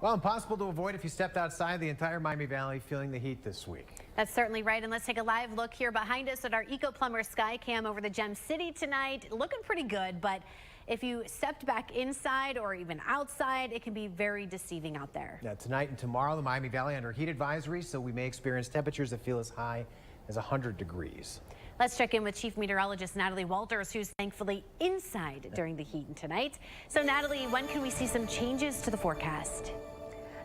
Well, impossible to avoid if you stepped outside the entire Miami Valley feeling the heat this week. That's certainly right. And let's take a live look here behind us at our Eco Plumber Sky Cam over the Gem City tonight. Looking pretty good, but if you stepped back inside or even outside, it can be very deceiving out there. Now, tonight and tomorrow, the Miami Valley under heat advisory, so we may experience temperatures that feel as high as 100 degrees. Let's check in with Chief Meteorologist Natalie Walters, who's thankfully inside during the heat tonight. So, Natalie, when can we see some changes to the forecast?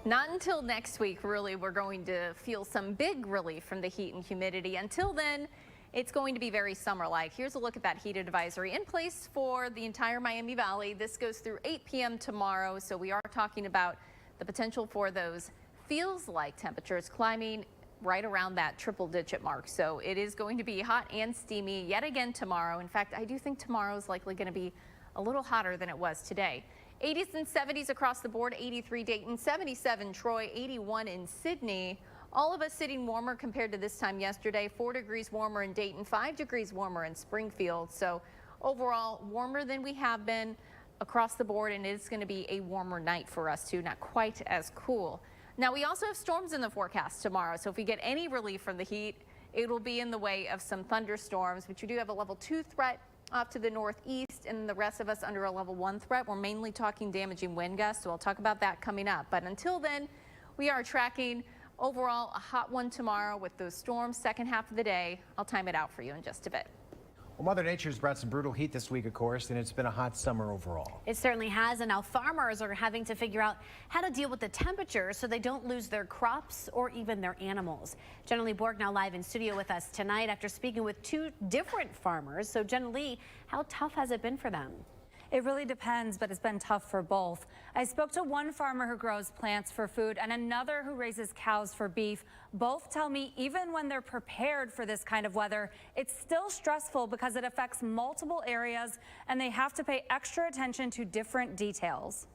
Not until next week, really, we're going to feel some big relief from the heat and humidity. Until then, it's going to be very summer-like. Here's a look at that heat advisory in place for the entire Miami Valley. This goes through 8 p.m. tomorrow, so we are talking about the potential for those feels-like temperatures climbing right around that triple-digit mark. So it is going to be hot and steamy yet again tomorrow. In fact, I do think tomorrow is likely going to be a little hotter than it was today. 80s and 70s across the board, 83 Dayton, 77 Troy, 81 in Sydney. All of us sitting warmer compared to this time yesterday. 4 degrees warmer in Dayton, 5 degrees warmer in Springfield. So overall, warmer than we have been across the board, and it's going to be a warmer night for us too, not quite as cool. Now, we also have storms in the forecast tomorrow, so if we get any relief from the heat, it will be in the way of some thunderstorms, but you do have a level 2 threat off to the northeast, and the rest of us under a level 1 threat. We're mainly talking damaging wind gusts, so I'll talk about that coming up. But until then, we are tracking overall a hot one tomorrow with those storms second half of the day. I'll time it out for you in just a bit. Well, Mother Nature's brought some brutal heat this week, of course, and it's been a hot summer overall. It certainly has, and now farmers are having to figure out how to deal with the temperature so they don't lose their crops or even their animals. Jenna Lee Borg now live in studio with us tonight after speaking with 2 different farmers. So Jenna Lee, how tough has it been for them? It really depends, but it's been tough for both. I spoke to one farmer who grows plants for food and another who raises cows for beef. Both tell me even when they're prepared for this kind of weather, it's still stressful because it affects multiple areas and they have to pay extra attention to different details.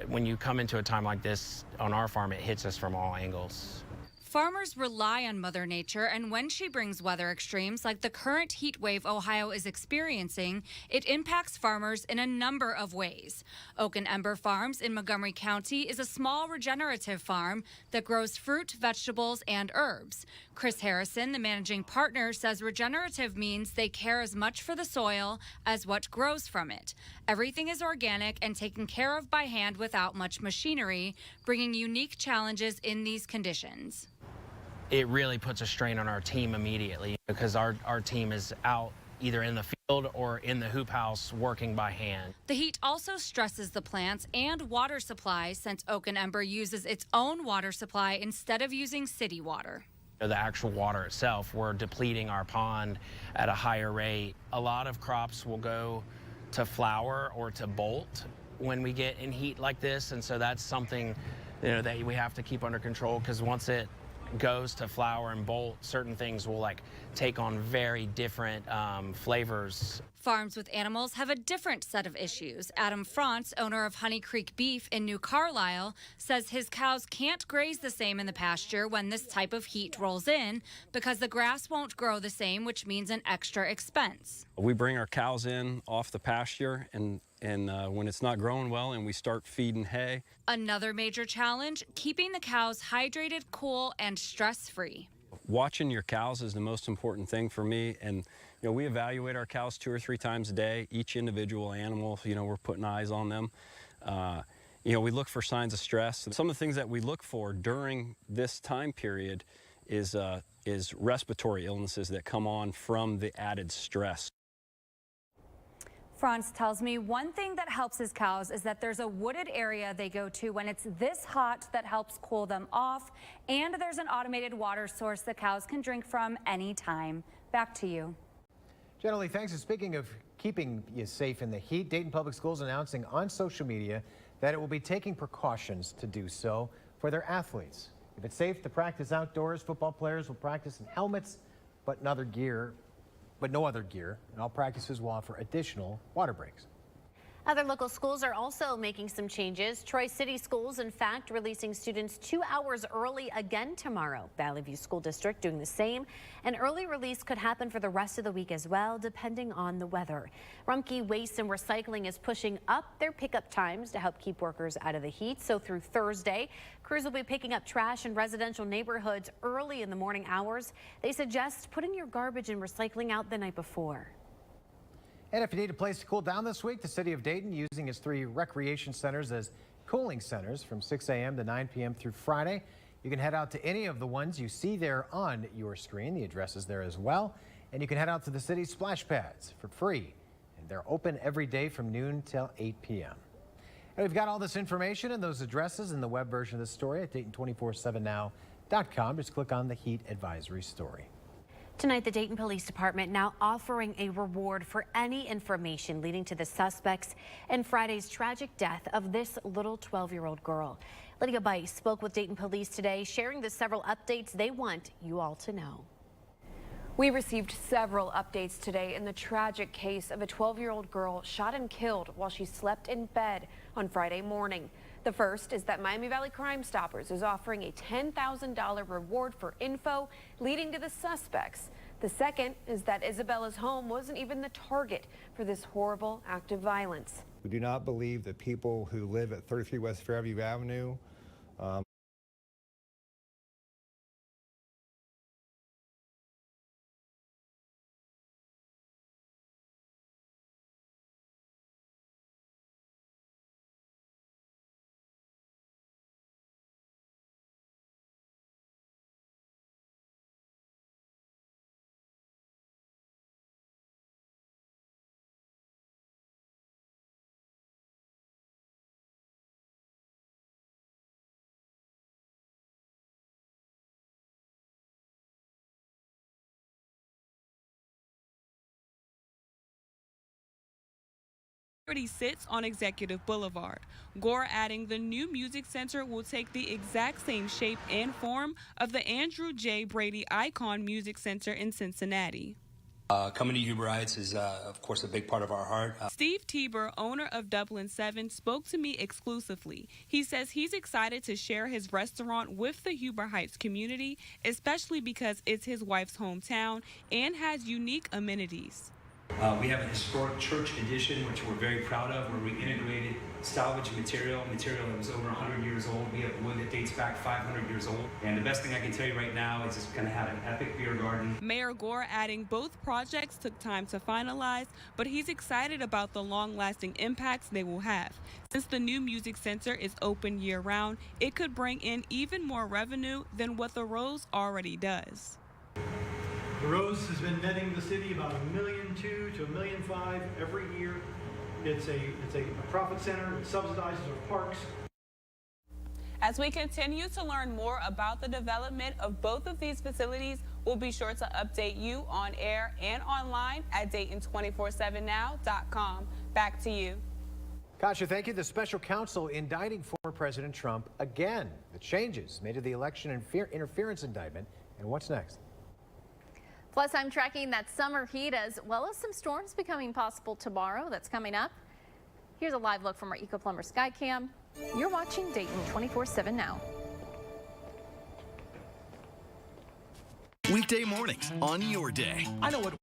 When you come into a time like this on our farm, it hits us from all angles. Farmers rely on Mother Nature, and when she brings weather extremes like the current heat wave Ohio is experiencing, it impacts farmers in a number of ways. Oak and Ember Farms in Montgomery County is a small regenerative farm that grows fruit, vegetables, and herbs. Chris Harrison, the managing partner, says regenerative means they care as much for the soil as what grows from it. Everything is organic and taken care of by hand without much machinery, bringing unique challenges in these conditions. It really puts a strain on our team immediately because our team is out either in the field or in the hoop house working by hand. The heat also stresses the plants and water supply since Oak and Ember uses its own water supply instead of using city water. The actual water itself, we're depleting our pond at a higher rate. A lot of crops will go to flower or to bolt when we get in heat like this, and so that's something that we have to keep under control because once it goes to flower and bolt, certain things will take on very different flavors. Farms with animals have a different set of issues. Adam Frantz, owner of Honey Creek Beef in New Carlisle, says his cows can't graze the same in the pasture when this type of heat rolls in because the grass won't grow the same, which means an extra expense. We bring our cows in off the pasture and when it's not growing well and we start feeding hay. Another major challenge, keeping the cows hydrated, cool, and stress-free. Watching your cows is the most important thing for me, and we evaluate our cows 2 or 3 times a day. Each individual animal, we're putting eyes on them. We look for signs of stress. Some of the things that we look for during this time period is respiratory illnesses that come on from the added stress. Franz tells me one thing that helps his cows is that there's a wooded area they go to when it's this hot that helps cool them off, and there's an automated water source the cows can drink from anytime. Back to you. Jenna Lee, thanks. And speaking of keeping you safe in the heat, Dayton Public Schools announcing on social media that it will be taking precautions to do so for their athletes. If it's safe to practice outdoors, football players will practice in helmets, but no other gear, and all practices will offer additional water breaks. Other local schools are also making some changes. Troy City Schools, in fact, releasing students 2 hours early again tomorrow. Valley View School District doing the same. An early release could happen for the rest of the week as well, depending on the weather. Rumpke Waste and Recycling is pushing up their pickup times to help keep workers out of the heat. So through Thursday, crews will be picking up trash in residential neighborhoods early in the morning hours. They suggest putting your garbage and recycling out the night before. And if you need a place to cool down this week, the city of Dayton using its 3 recreation centers as cooling centers from 6 a.m. to 9 p.m. through Friday. You can head out to any of the ones you see there on your screen. The address is there as well. And you can head out to the city's splash pads for free. And they're open every day from noon till 8 p.m. And we've got all this information and those addresses in the web version of this story at Dayton247now.com. Just click on the heat advisory story. Tonight, the Dayton Police Department now offering a reward for any information leading to the suspects in Friday's tragic death of this little 12-year-old girl. Lydia Bice spoke with Dayton Police today, sharing the several updates they want you all to know. We received several updates today in the tragic case of a 12-year-old girl shot and killed while she slept in bed on Friday morning. The first is that Miami Valley Crime Stoppers is offering a $10,000 reward for info leading to the suspects. The second is that Isabella's home wasn't even the target for this horrible act of violence. We do not believe that people who live at 33 West Fairview Avenue sits on Executive Boulevard. Gore adding the new music center will take the exact same shape and form of the Andrew J. Brady Icon Music Center in Cincinnati. Coming to Huber Heights is, of course, a big part of our heart. Steve Tieber, owner of Dublin 7, spoke to me exclusively. He says he's excited to share his restaurant with the Huber Heights community, especially because it's his wife's hometown and has unique amenities. We have a historic church edition, which we're very proud of, where we integrated salvage material that was over 100 years old. We have wood that dates back 500 years old. And the best thing I can tell you right now is it's going to have an epic beer garden. Mayor Gore adding both projects took time to finalize, but he's excited about the long-lasting impacts they will have. Since the new music center is open year-round, it could bring in even more revenue than what the Rose already does. The Rose has been netting the city about $1.2 million to $1.5 million every year. It's a profit center. It subsidizes our parks. As we continue to learn more about the development of both of these facilities, we'll be sure to update you on air and online at Dayton247now.com. Back to you. Kasha, thank you. The special counsel indicting former President Trump again. The changes made to the election interference indictment. And what's next? Plus, I'm tracking that summer heat as well as some storms becoming possible tomorrow. That's coming up. Here's a live look from our Eco Plumber Skycam. You're watching Dayton 24/7 now. Weekday mornings on your day. I know what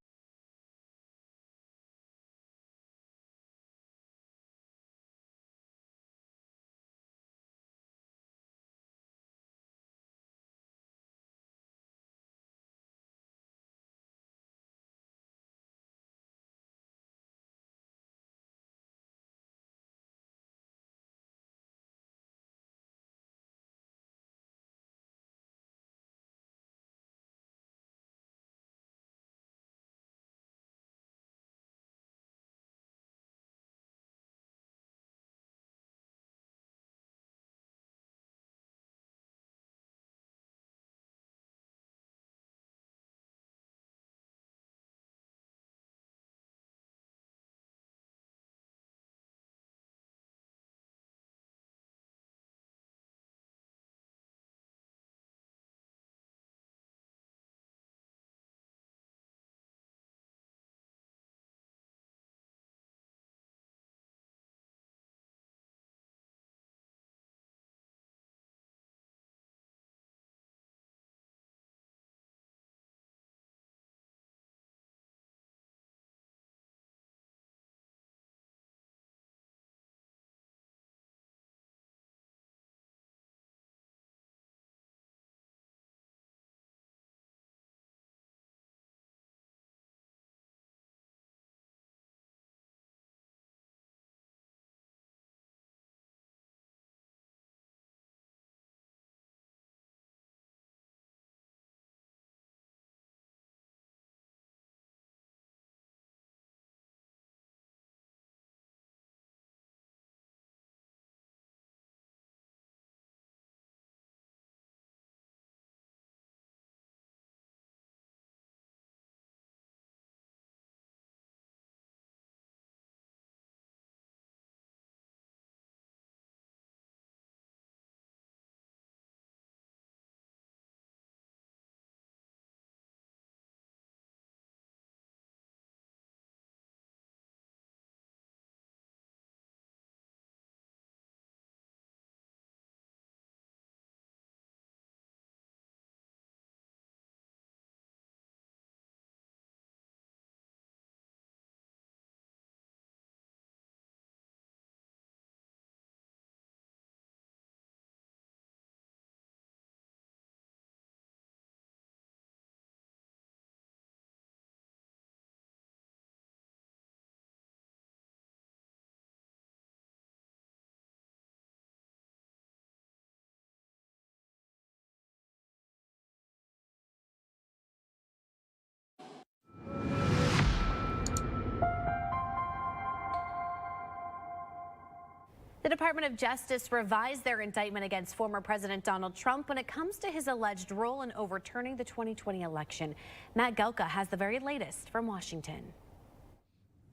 The Department of Justice revised their indictment against former President Donald Trump when it comes to his alleged role in overturning the 2020 election. Matt Gelka has the very latest from Washington.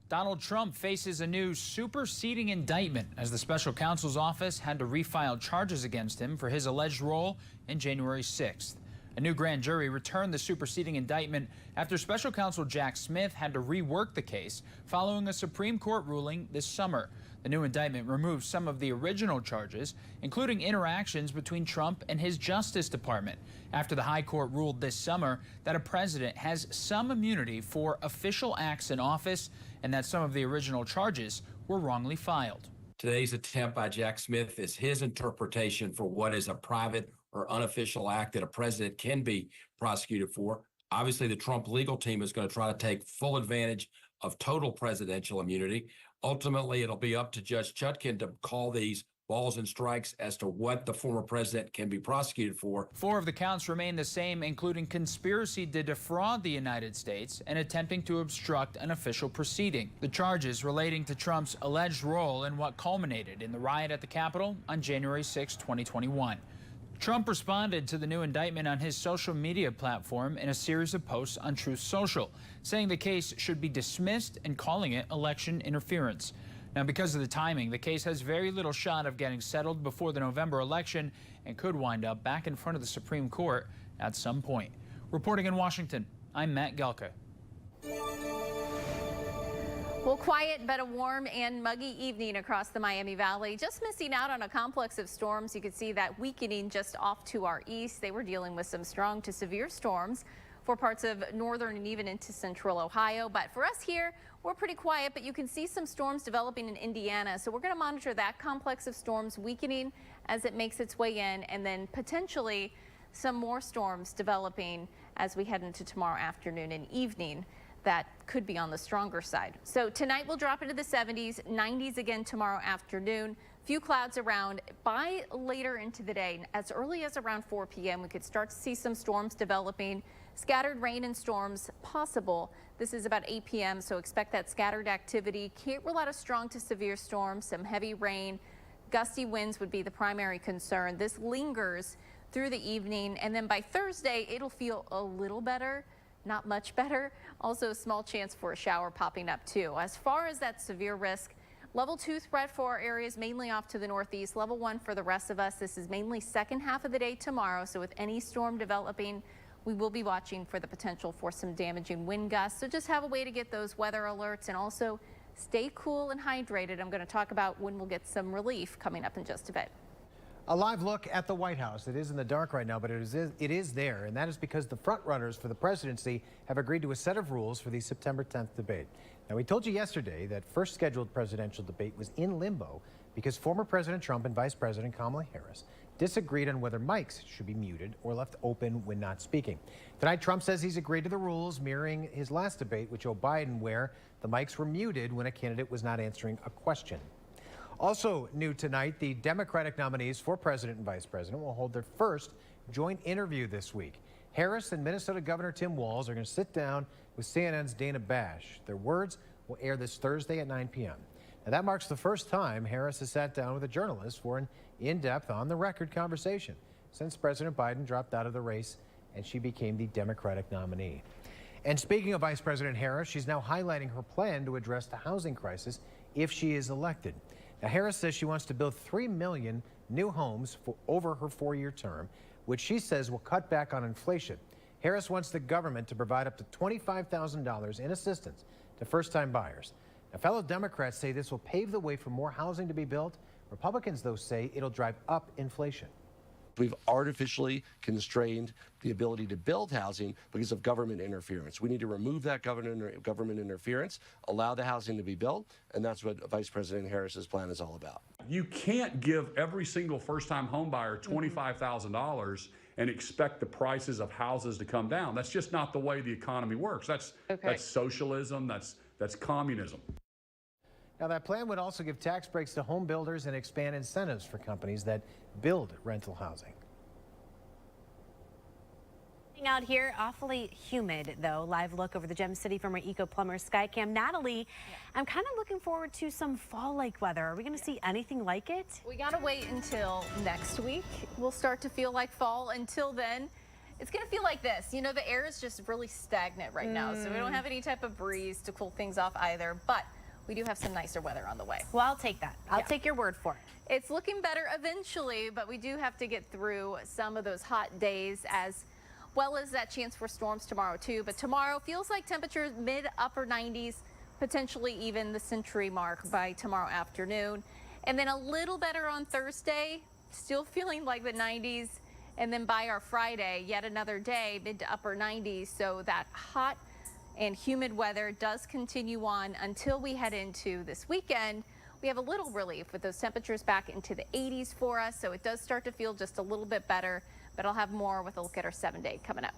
Donald Trump faces a new superseding indictment as the special counsel's office had to refile charges against him for his alleged role in January 6th. A new grand jury returned the superseding indictment after special counsel Jack Smith had to rework the case following a Supreme Court ruling this summer. The new indictment removes some of the original charges, including interactions between Trump and his Justice Department, after the High Court ruled this summer that a president has some immunity for official acts in office and that some of the original charges were wrongly filed. Today's attempt by Jack Smith is his interpretation for what is a private or unofficial act that a president can be prosecuted for. Obviously, the Trump legal team is going to try to take full advantage of total presidential immunity. Ultimately, it'll be up to Judge Chutkan to call these balls and strikes as to what the former president can be prosecuted for. 4 of the counts remain the same, including conspiracy to defraud the United States and attempting to obstruct an official proceeding. The charges relating to Trump's alleged role in what culminated in the riot at the Capitol on January 6, 2021. Trump responded to the new indictment on his social media platform in a series of posts on Truth Social, saying the case should be dismissed and calling it election interference. Now, because of the timing, the case has very little shot of getting settled before the November election and could wind up back in front of the Supreme Court at some point. Reporting in Washington, I'm Matt Gelka. Well, quiet but a warm and muggy evening across the Miami Valley. Just missing out on a complex of storms. You can see that weakening just off to our east. They were dealing with some strong to severe storms for parts of northern and even into central Ohio. But for us here, we're pretty quiet, but you can see some storms developing in Indiana. So we're going to monitor that complex of storms weakening as it makes its way in, and then potentially some more storms developing as we head into tomorrow afternoon and evening. That could be on the stronger side. So tonight we'll drop into the 70s, 90s again tomorrow afternoon. Few clouds around. By later into the day, as early as around 4 p.m., we could start to see some storms developing. Scattered rain and storms possible. This is about 8 p.m., so expect that scattered activity. Can't rule out a strong to severe storm, some heavy rain. Gusty winds would be the primary concern. This lingers through the evening, and then by Thursday, it'll feel a little better. Not much better. Also a small chance for a shower popping up too. As far as that severe risk, level 2 threat for our areas mainly off to the northeast. Level 1 for the rest of us. This is mainly second half of the day tomorrow. So with any storm developing, we will be watching for the potential for some damaging wind gusts. So just have a way to get those weather alerts and also stay cool and hydrated. I'm going to talk about when we'll get some relief coming up in just a bit. A live look at the White House. It is in the dark right now, but it is there, and that is because the frontrunners for the presidency have agreed to a set of rules for the September 10th debate. Now, we told you yesterday that first scheduled presidential debate was in limbo because former President Trump and Vice President Kamala Harris disagreed on whether mics should be muted or left open when not speaking. Tonight, Trump says he's agreed to the rules mirroring his last debate with Joe Biden, where the mics were muted when a candidate was not answering a question. Also new tonight, the Democratic nominees for president and vice president will hold their first joint interview this week. Harris and Minnesota Governor Tim Walz are going to sit down with CNN's Dana Bash. Their words will air this Thursday at 9 p.m. Now, that marks the first time Harris has sat down with a journalist for an in-depth, on-the-record conversation since President Biden dropped out of the race and she became the Democratic nominee. And speaking of Vice President Harris, she's now highlighting her plan to address the housing crisis if she is elected. Now, Harris says she wants to build 3 million new homes over her 4-year term, which she says will cut back on inflation. Harris wants the government to provide up to $25,000 in assistance to first-time buyers. Now, fellow Democrats say this will pave the way for more housing to be built. Republicans, though, say it'll drive up inflation. We've artificially constrained the ability to build housing because of government interference. We need to remove that government interference, allow the housing to be built, and that's what Vice President Harris's plan is all about. You can't give every single first-time home buyer $25,000 and expect the prices of houses to come down. That's just not the way the economy works. That's socialism, that's communism. Now, that plan would also give tax breaks to home builders and expand incentives for companies that build rental housing. Out here, awfully humid though. Live look over the Gem City from our Eco Plumber Skycam. Natalie, I'm kind of looking forward to some fall-like weather. Are we going to see anything like it? We got to wait until next week. We'll start to feel like fall. Until then, it's going to feel like this. You know, the air is just really stagnant right now, so we don't have any type of breeze to cool things off either, but we do have some nicer weather on the way. Well, I'll take that. I'll take your word for it. It's looking better eventually, but we do have to get through some of those hot days as well as that chance for storms tomorrow too. But tomorrow feels like temperatures mid-upper 90s, potentially even the century mark by tomorrow afternoon. And then a little better on Thursday, still feeling like the 90s. And then by our Friday, yet another day, mid to upper 90s. So that hot and humid weather does continue on until we head into this weekend. We have a little relief with those temperatures back into the 80s for us. So it does start to feel just a little bit better. But I'll have more with a look at our 7-day coming up.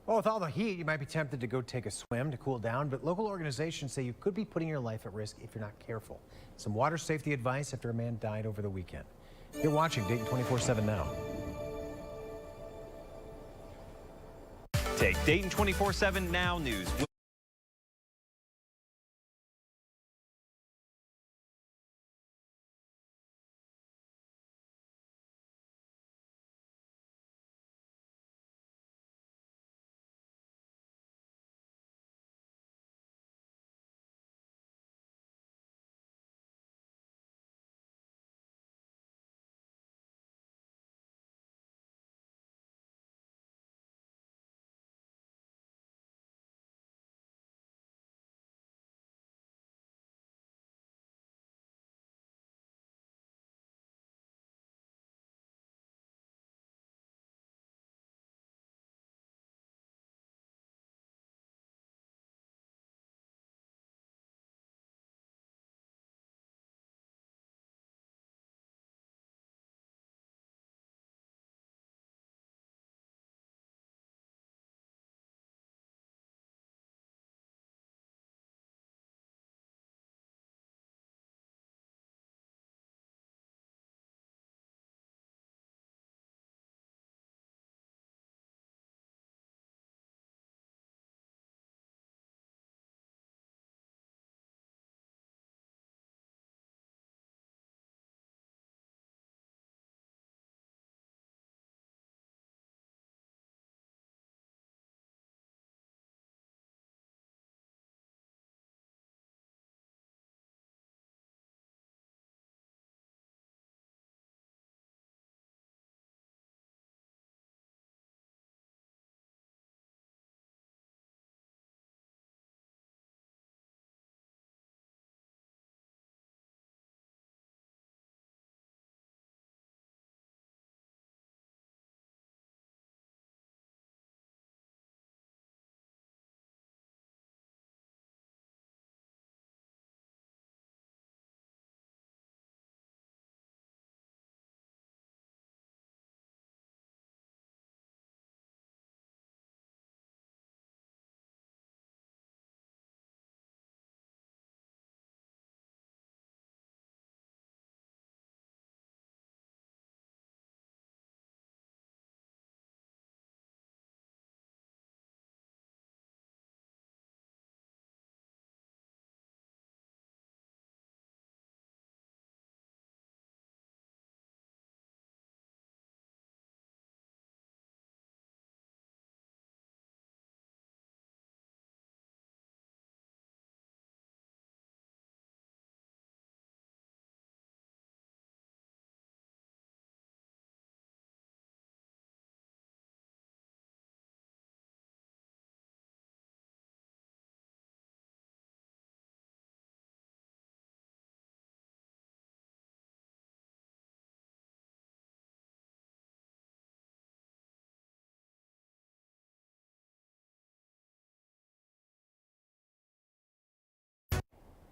Well, with all the heat, you might be tempted to go take a swim to cool down, but local organizations say you could be putting your life at risk if you're not careful. Some water safety advice after a man died over the weekend. You're watching Dayton 24/7 now. Take Dayton 24/7 Now News.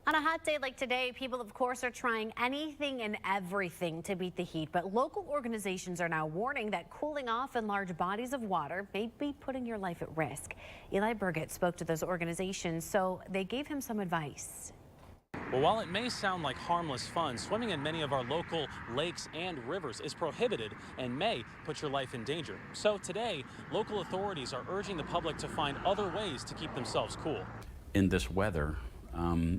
On a hot day like today, people, of course, are trying anything and everything to beat the heat. But local organizations are now warning that cooling off in large bodies of water may be putting your life at risk. Eli Burgett spoke to those organizations, so they gave him some advice. Well, while it may sound like harmless fun, swimming in many of our local lakes and rivers is prohibited and may put your life in danger. So today, local authorities are urging the public to find other ways to keep themselves cool. In this weather,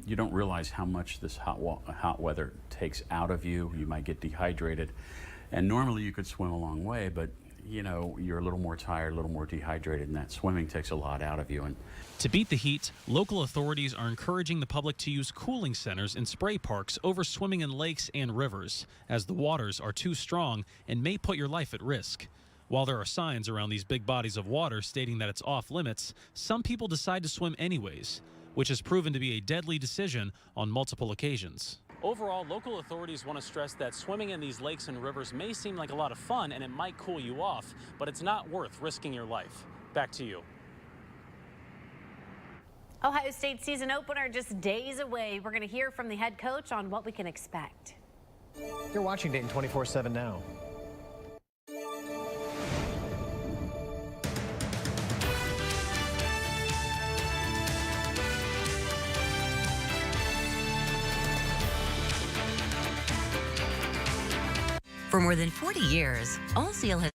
you don't realize how much this hot weather takes out of you. You might get dehydrated. And normally you could swim a long way, but you know, you're a little more tired, a little more dehydrated, and that swimming takes a lot out of you. And to beat the heat, local authorities are encouraging the public to use cooling centers and spray parks over swimming in lakes and rivers, as the waters are too strong and may put your life at risk. While there are signs around these big bodies of water stating that it's off limits, some people decide to swim anyways, which has proven to be a deadly decision on multiple occasions. Overall, local authorities want to stress that swimming in these lakes and rivers may seem like a lot of fun and it might cool you off, but it's not worth risking your life. Back to you. Ohio State season opener just days away. We're going to hear from the head coach on what we can expect. You're watching Dayton 24/7 now. For more than 40 years, Allseal has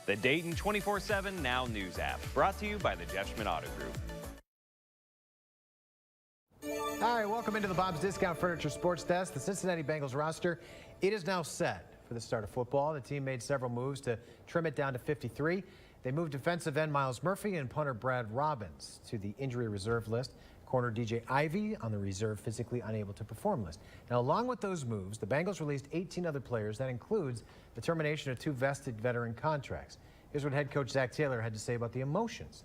The Dayton 24/7 Now News app, brought to you by the Jeff Schmidt Auto Group. All right, welcome into the Bob's Discount Furniture Sports Desk. The Cincinnati Bengals roster, it is now set for the start of football. The team made several moves to trim it down to 53. They moved defensive end Miles Murphy and punter Brad Robbins to the injury reserve list. Corner DJ Ivy on the reserve physically unable to perform list. Now, along with those moves, the Bengals released 18 other players. That includes the termination of 2 vested veteran contracts. Here's what head coach Zach Taylor had to say about the emotions